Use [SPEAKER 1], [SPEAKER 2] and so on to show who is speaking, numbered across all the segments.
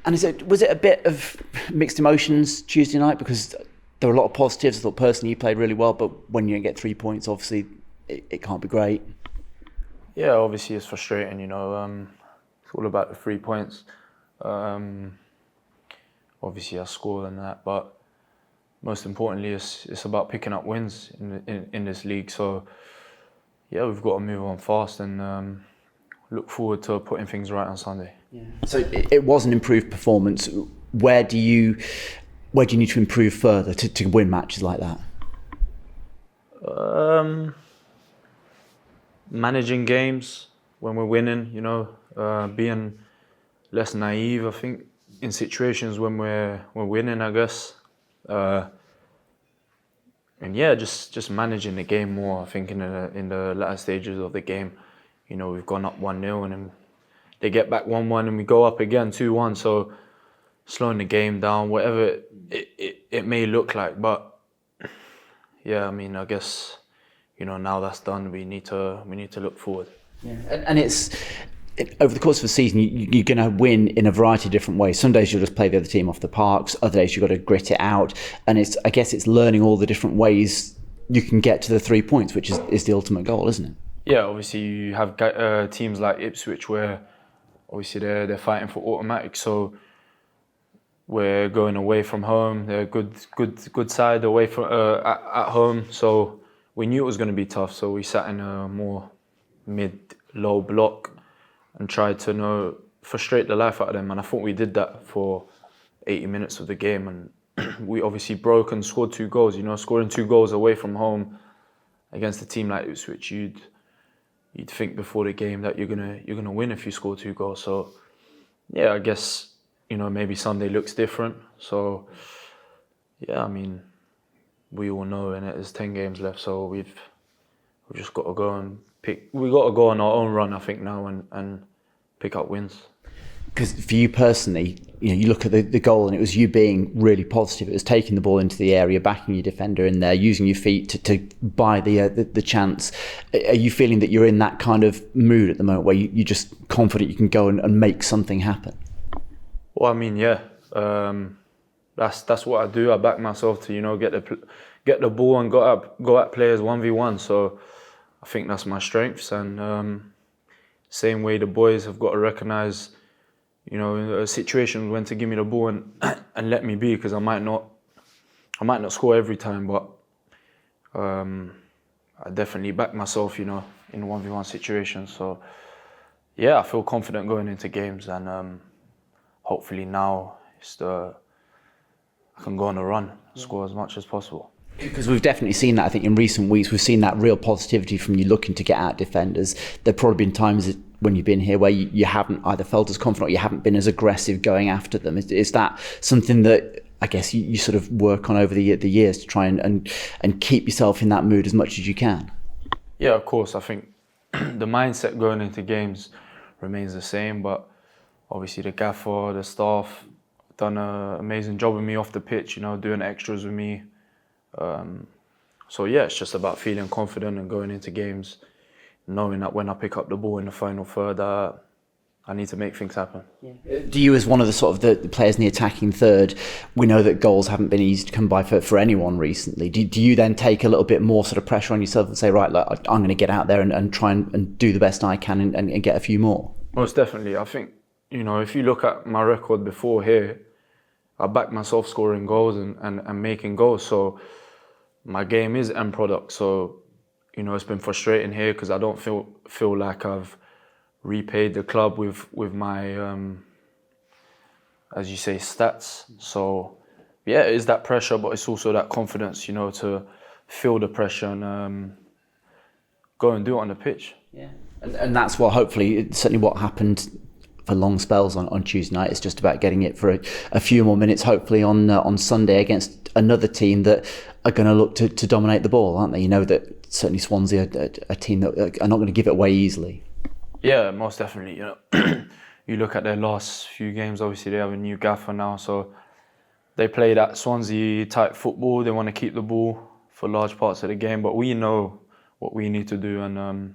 [SPEAKER 1] And was it a bit of mixed emotions Tuesday night? Because there were a lot of positives. I thought personally you played really well, but when you don't get 3 points, obviously it can't be great.
[SPEAKER 2] Yeah, obviously it's frustrating, it's all about the 3 points. Obviously I scored and that, but most importantly it's about picking up wins in this league. So yeah, we've got to move on fast and look forward to putting things right on Sunday.
[SPEAKER 1] Yeah. So it was an improved performance. Where do you need to improve further to win matches like that?
[SPEAKER 2] Managing games when we're winning, being less naive, I think, in situations when we're winning, I guess. And yeah, just managing the game more, I think, in the latter stages of the game. We've gone up 1-0 and then they get back 1-1 and we go up again 2-1. So slowing the game down, whatever it may look like. But yeah, I guess, now that's done, we need to look forward.
[SPEAKER 1] Yeah. And over the course of the season, you're going to win in a variety of different ways. Some days you'll just play the other team off the parks. Other days you've got to grit it out. And I guess it's learning all the different ways you can get to the 3 points, which is the ultimate goal, isn't it?
[SPEAKER 2] Yeah, obviously you have teams like Ipswich where obviously they're fighting for automatic. So we're going away from home. They're a good side away from at home. So we knew it was going to be tough. So we sat in a more mid-low block and tried to frustrate the life out of them. And I thought we did that for 80 minutes of the game. And we obviously broke and scored 2 goals. Scoring 2 goals away from home against a team like Ipswich, you'd think before the game that you're gonna win if you score 2 goals. So yeah, I guess maybe Sunday looks different. So yeah, we all know, and there's 10 games left. So we've just got to go and we got to go on our own run, I think, now and pick up wins.
[SPEAKER 1] Because for you personally, you look at the goal and it was you being really positive. It was taking the ball into the area, backing your defender in there, using your feet to buy the chance. Are you feeling that you're in that kind of mood at the moment where you're just confident you can go and make something happen?
[SPEAKER 2] Well, yeah. That's what I do. I back myself to get the ball and go at players 1v1. So I think that's my strengths. And same way the boys have got to recognise a situation when to give me the ball and let me be, because I might not score every time, but I definitely back myself, in 1v1 situations. So yeah, I feel confident going into games, and hopefully now I can go on a run, score as much as possible.
[SPEAKER 1] Because we've definitely seen that, I think, in recent weeks. We've seen that real positivity from you looking to get at defenders. There have probably been times when you've been here where you haven't either felt as confident or you haven't been as aggressive going after them. Is that something that I guess you sort of work on over the years to try and keep yourself in that mood as much as you can?
[SPEAKER 2] Yeah, of course. I think the mindset going into games remains the same, but obviously the gaffer, the staff done an amazing job with me off the pitch, doing extras with me. So yeah, it's just about feeling confident and going into games, knowing that when I pick up the ball in the final third, I need to make things happen.
[SPEAKER 1] Yeah. Do you, as one of the sort of the players in the attacking third, we know that goals haven't been easy to come by for anyone recently. Do you then take a little bit more sort of pressure on yourself and say, right, look, I'm going to get out there and try and do the best I can and get a few more?
[SPEAKER 2] Most definitely. I think, if you look at my record before here, I back myself scoring goals and making goals. So my game is end product. So, it's been frustrating here because I don't feel like I've repaid the club with my, as you say, stats. So, yeah, it is that pressure, but it's also that confidence, to feel the pressure and go and do it on the pitch.
[SPEAKER 1] Yeah, and that's what hopefully, certainly what happened for long spells on Tuesday night. It's just about getting it for a few more minutes, hopefully on Sunday against another team that are going to look to dominate the ball, aren't they? You know that certainly Swansea are a team that are not going to give it away easily.
[SPEAKER 2] Yeah, most definitely. You look at their last few games, obviously they have a new gaffer now, so they play that Swansea type football. They want to keep the ball for large parts of the game, but we know what we need to do, and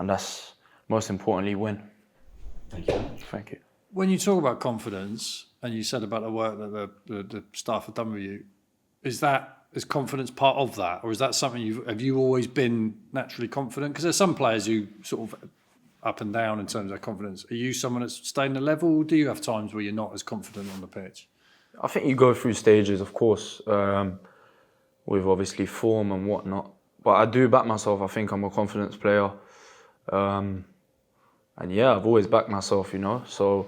[SPEAKER 2] that's most importantly win.
[SPEAKER 1] Thank you.
[SPEAKER 2] Thank you.
[SPEAKER 3] When you talk about confidence, and you said about the work that the staff have done with you, is confidence part of that, or is that something have you always been naturally confident? Because there's some players who sort of up and down in terms of their confidence. Are you someone that's staying the level? Or do you have times where you're not as confident on the pitch?
[SPEAKER 2] I think you go through stages, of course, with obviously form and whatnot. But I do back myself. I think I'm a confidence player. And yeah, I've always backed myself, So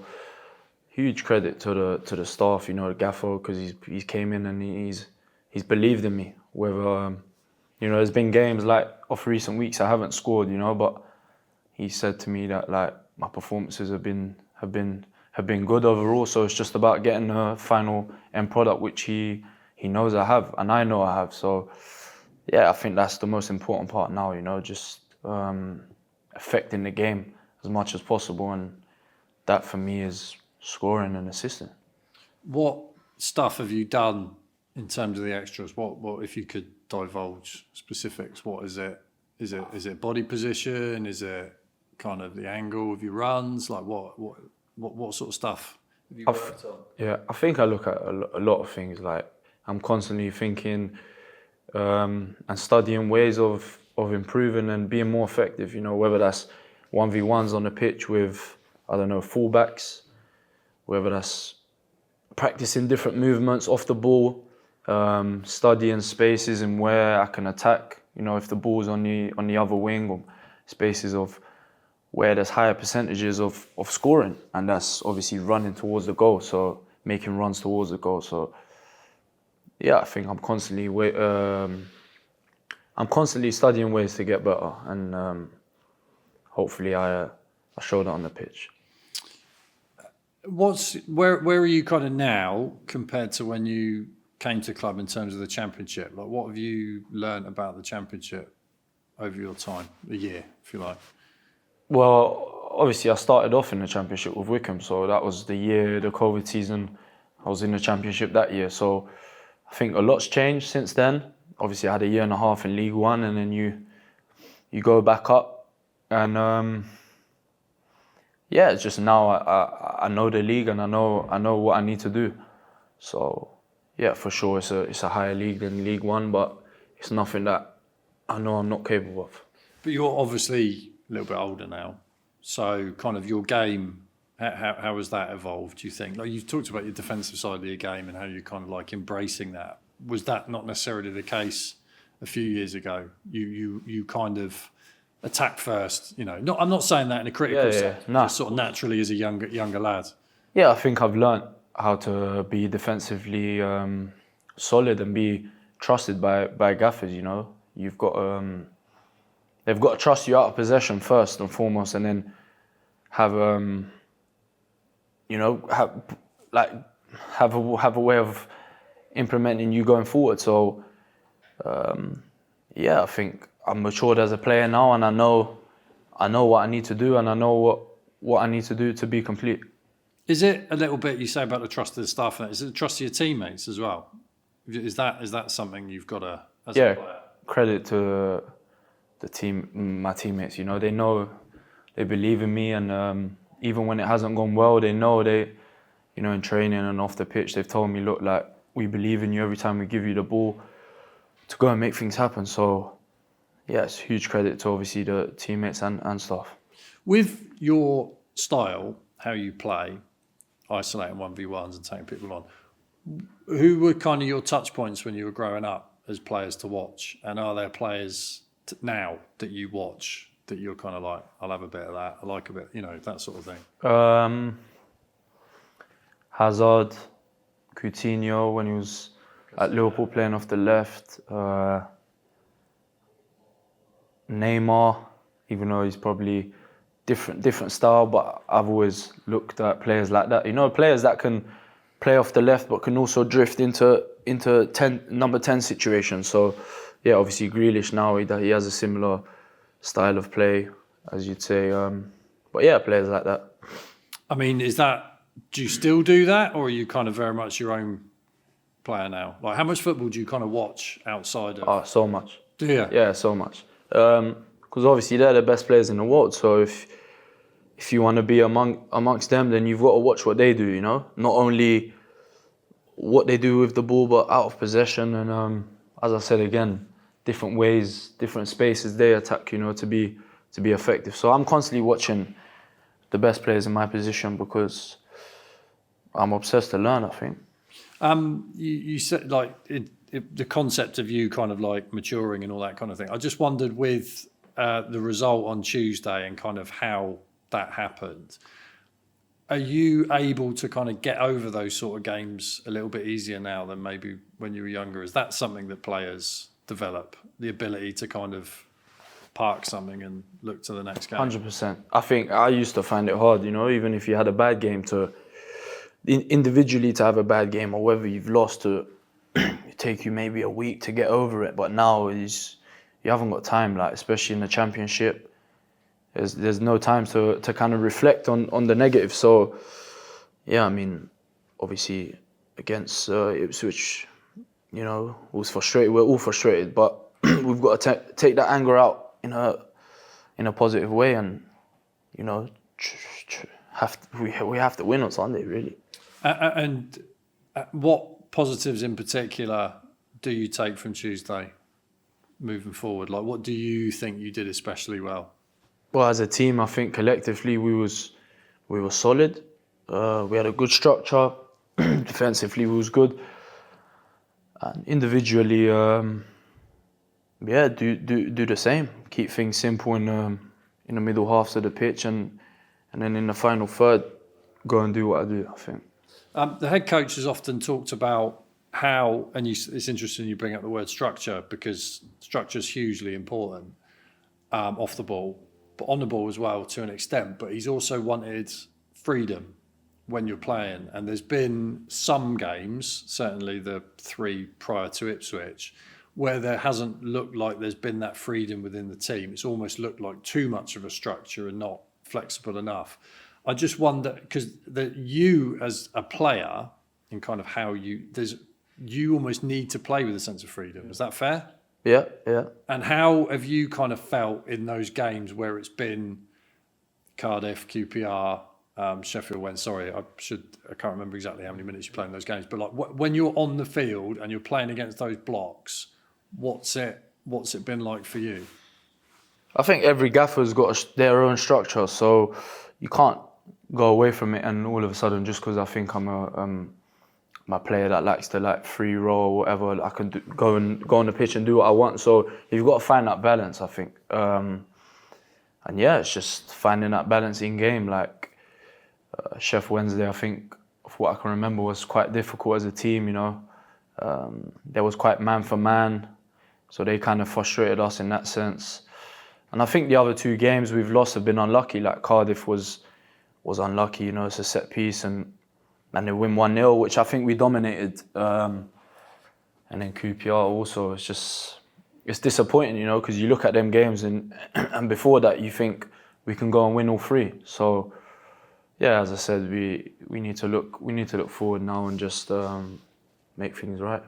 [SPEAKER 2] huge credit to the staff, the gaffer, because he's came in and he's believed in me. Whether there's been games like of recent weeks I haven't scored, but he said to me that like my performances have been good overall. So it's just about getting the final end product, which he knows I have, and I know I have. So yeah, I think that's the most important part now. Just affecting the game as much as possible, and that for me is scoring and assisting.
[SPEAKER 3] What stuff have you done in terms of the extras? What if you could divulge specifics? What is it? Is it body position? Is it kind of the angle of your runs? Like what sort of stuff have you worked on?
[SPEAKER 2] Yeah, I think I look at a lot of things. Like I'm constantly thinking and studying ways of improving and being more effective. Whether that's 1v1s on the pitch with fullbacks, whether that's practicing different movements off the ball, studying spaces and where I can attack. If the ball's on the other wing, or spaces of where there's higher percentages of scoring, and that's obviously running towards the goal, so making runs towards the goal. So yeah, I think I'm constantly studying ways to get better, and hopefully I show that on the pitch.
[SPEAKER 3] Where are you kind of now compared to when you came to club in terms of the Championship? Like, what have you learned about the Championship over your time, a year, if you like?
[SPEAKER 2] Well, obviously I started off in the Championship with Wycombe, so that was the year, the COVID season. I was in the Championship that year, so I think a lot's changed since then. Obviously I had a year and a half in League One, and then you go back up, and yeah, it's just now I know the league, and I know what I need to do. So yeah, for sure it's a higher league than League One, but it's nothing that I know I'm not capable of.
[SPEAKER 3] But you're obviously a little bit older now, so kind of your game, how has that evolved, do you think? Like, you've talked about your defensive side of your game and how you're kind of like embracing that. Was that not necessarily the case a few years ago? You kind of attack first, I'm not saying that in a critical sense,
[SPEAKER 2] nah.
[SPEAKER 3] just sort of naturally as a younger lad. Yeah,
[SPEAKER 2] I think I've learnt how to be defensively solid and be trusted by gaffers. You've got they've got to trust you out of possession first and foremost, and then have a way of implementing you going forward. So I think I'm matured as a player now, and I know what I need to do, and I know what I need to do to be complete.
[SPEAKER 3] Is it a little bit, you say about the trust of the staff, is it the trust of your teammates as well? Is that something you've got to, as a player?
[SPEAKER 2] Credit to the team, my teammates. They know, they believe in me, and even when it hasn't gone well, they know in training and off the pitch, they've told me, look, like, we believe in you every time we give you the ball to go and make things happen. So yeah, it's huge credit to obviously the teammates and staff.
[SPEAKER 3] With your style, how you play, isolating 1v1s and taking people on, who were kind of your touch points when you were growing up as players to watch? And are there players now that you watch that you're kind of like, I'll have a bit of that, I like a bit, that sort of thing?
[SPEAKER 2] Hazard, Coutinho when he was at Liverpool playing off the left, Neymar, even though he's probably different style, but I've always looked at players like that. Players that can play off the left but can also drift into number 10 situations. So yeah, obviously Grealish now, he has a similar style of play, as you'd say. But yeah, players like that.
[SPEAKER 3] I mean, do you still do that, or are you kind of very much your own player now? Like, how much football do you kind of watch outside of?
[SPEAKER 2] Oh, so much.
[SPEAKER 3] Do you?
[SPEAKER 2] Yeah, so much. Because obviously they're the best players in the world. So if if you want to be amongst them, then you've got to watch what they do, you know? Not only what they do with the ball, but out of possession. And as I said again, different ways, different spaces they attack, you know, to be effective. So I'm constantly watching the best players in my position because I'm obsessed to learn, I think.
[SPEAKER 3] You said like the concept of you kind of like maturing and all that kind of thing. I just wondered with the result on Tuesday and kind of how that happened. Are you able to kind of get over those sort of games a little bit easier now than maybe when you were younger? Is that something that players develop, the ability to kind of park something and look to the next game?
[SPEAKER 2] 100%. I think I used to find it hard, you know, even if you had a bad game individually to have a bad game, or whether you've lost to it take you maybe a week to get over it. But now you haven't got time, like especially in the Championship. There's no time to kind of reflect on the negative. So yeah, I mean, obviously against Ipswich, you know, was frustrated. We're all frustrated, but we've got to take that anger out in a positive way, and you know, we have to win on Sunday, really.
[SPEAKER 3] And what positives in particular do you take from Tuesday moving forward? Like, what do you think you did especially well?
[SPEAKER 2] Well, as a team, I think collectively we were solid. We had a good structure. Defensively, we was good. And individually, do the same. Keep things simple in the middle halves of the pitch, and then in the final third, go and do what I do, I think.
[SPEAKER 3] The head coach has often talked about how, and it's interesting you bring up the word structure, because structure is hugely important off the ball, but on the ball as well to an extent. But he's also wanted freedom when you're playing. And there's been some games, certainly the 3 prior to Ipswich, where there hasn't looked like there's been that freedom within the team. It's almost looked like too much of a structure and not flexible enough. I just wonder, because you as a player and kind of how you almost need to play with a sense of freedom. Is that fair?
[SPEAKER 2] Yeah.
[SPEAKER 3] And how have you kind of felt in those games where it's been Cardiff, QPR, Sheffield Wednesday? I can't remember exactly how many minutes you played in those games, but like when you're on the field and you're playing against those blocks, what's it been like for you?
[SPEAKER 2] I think every gaffer's got their own structure, so you can't go away from it and all of a sudden, just because I think I'm a player that likes to like free roll or whatever, I can go on the pitch and do what I want. So you've got to find that balance, I think. And yeah, it's just finding that balance in game. Like Sheffield Wednesday, I think, of what I can remember, was quite difficult as a team, you know. There was quite man for man, so they kind of frustrated us in that sense. And I think the other 2 games we've lost have been unlucky. Like Cardiff was unlucky, you know, it's a set piece, and they win 1-0, which I think we dominated. And then QPR also, it's disappointing, you know, because you look at them games and before that you think we can go and win all 3. So yeah, as I said, we need to look forward now and just make things right.